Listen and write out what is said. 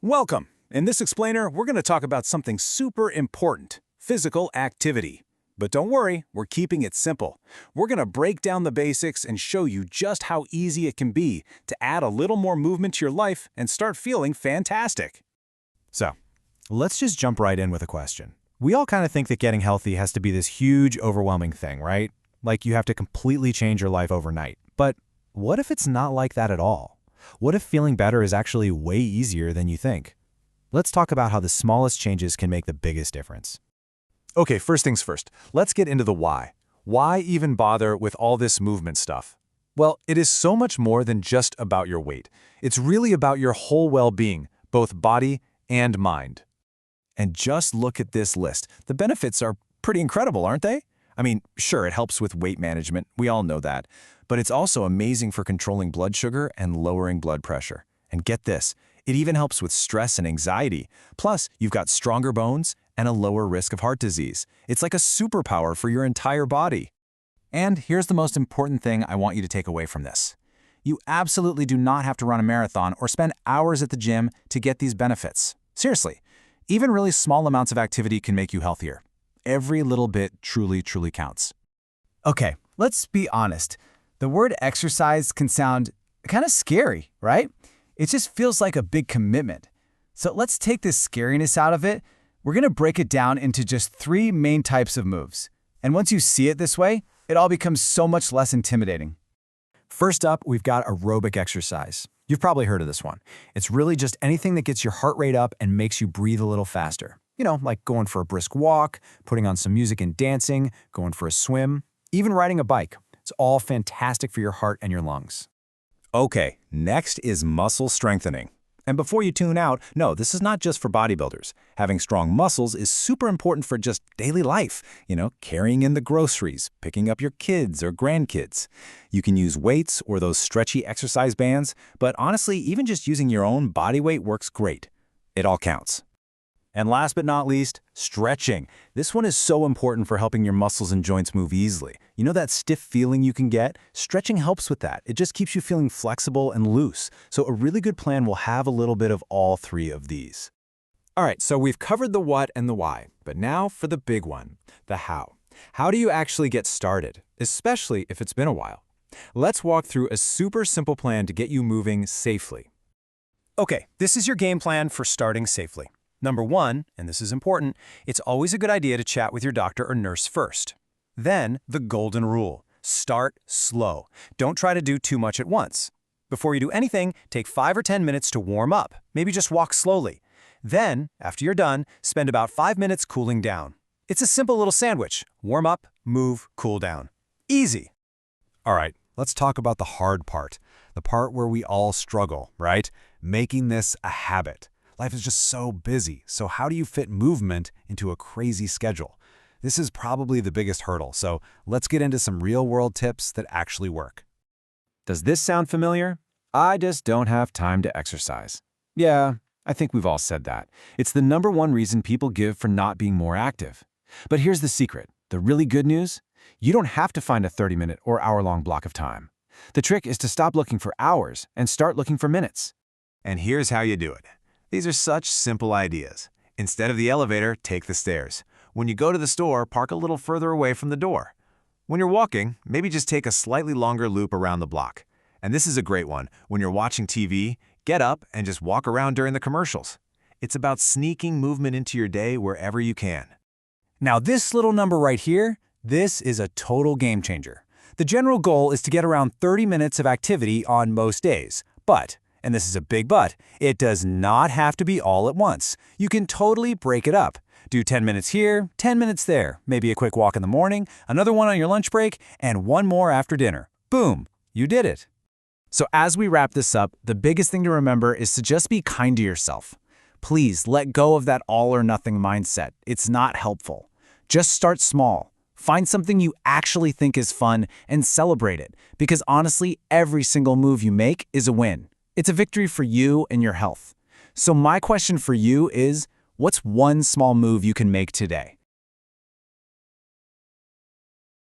Welcome! In this explainer, we're going to talk about something super important, physical activity. But don't worry, we're keeping it simple. We're going to break down the basics and show you just how easy it can be to add a little more movement to your life and start feeling fantastic. So, let's just jump right in with a question. We all kind of think that getting healthy has to be this huge, overwhelming thing, right? Like you have to completely change your life overnight. But what if it's not like that at all? What if feeling better is actually way easier than you think? Let's talk about how the smallest changes can make the biggest difference. Okay, first things first, let's get into the why. Why even bother with all this movement stuff? Well, it is so much more than just about your weight. It's really about your whole well-being, both body and mind. And just look at this list. The benefits are pretty incredible, aren't they? I mean, sure, it helps with weight management, we all know that, but it's also amazing for controlling blood sugar and lowering blood pressure. And get this, it even helps with stress and anxiety. Plus, you've got stronger bones and a lower risk of heart disease. It's like a superpower for your entire body. And here's the most important thing I want you to take away from this. You absolutely do not have to run a marathon or spend hours at the gym to get these benefits. Seriously, even really small amounts of activity can make you healthier. Every little bit truly counts. Okay, let's be honest. The word exercise can sound kind of scary, right? It just feels like a big commitment. So let's take this scariness out of it. We're going to break it down into just 3 main types of moves. And once you see it this way, it all becomes so much less intimidating. First up, we've got aerobic exercise. You've probably heard of this one. It's really just anything that gets your heart rate up and makes you breathe a little faster. You know, like going for a brisk walk, putting on some music and dancing, going for a swim, even riding a bike. It's all fantastic for your heart and your lungs. Okay, next is muscle strengthening. And before you tune out, no, this is not just for bodybuilders. Having strong muscles is super important for just daily life. You know, carrying in the groceries, picking up your kids or grandkids. You can use weights or those stretchy exercise bands, but honestly, even just using your own body weight works great. It all counts. And last but not least, stretching. This one is so important for helping your muscles and joints move easily. You know that stiff feeling you can get? Stretching helps with that. It just keeps you feeling flexible and loose. So a really good plan will have a little bit of all 3 of these. All right, so we've covered the what and the why, but now for the big one, the how. How do you actually get started, especially if it's been a while? Let's walk through a super simple plan to get you moving safely. Okay, this is your game plan for starting safely. Number 1, and this is important, it's always a good idea to chat with your doctor or nurse first. Then, the golden rule. Start slow. Don't try to do too much at once. Before you do anything, take 5 or 10 minutes to warm up. Maybe just walk slowly. Then, after you're done, spend about 5 minutes cooling down. It's a simple little sandwich. Warm up, move, cool down. Easy. All right, let's talk about the hard part. The part where we all struggle, right? Making this a habit. Life is just so busy, so how do you fit movement into a crazy schedule? This is probably the biggest hurdle, so let's get into some real-world tips that actually work. Does this sound familiar? I just don't have time to exercise. Yeah, I think we've all said that. It's the #1 reason people give for not being more active. But here's the secret, the really good news. You don't have to find a 30-minute or hour-long block of time. The trick is to stop looking for hours and start looking for minutes. And here's how you do it. These are such simple ideas. Instead of the elevator, take the stairs. When you go to the store, park a little further away from the door. When you're walking, maybe just take a slightly longer loop around the block. And this is a great one. When you're watching TV, get up and just walk around during the commercials. It's about sneaking movement into your day wherever you can. Now this little number right here, this is a total game changer. The general goal is to get around 30 minutes of activity on most days. But, and this is a big but, it does not have to be all at once. You can totally break it up. Do 10 minutes here, 10 minutes there, maybe a quick walk in the morning, another one on your lunch break, and one more after dinner. Boom, you did it. So as we wrap this up, the biggest thing to remember is to just be kind to yourself. Please let go of that all or nothing mindset. It's not helpful. Just start small. Find something you actually think is fun and celebrate it, because honestly, every single move you make is a win. It's a victory for you and your health. So my question for you is, what's one small move you can make today?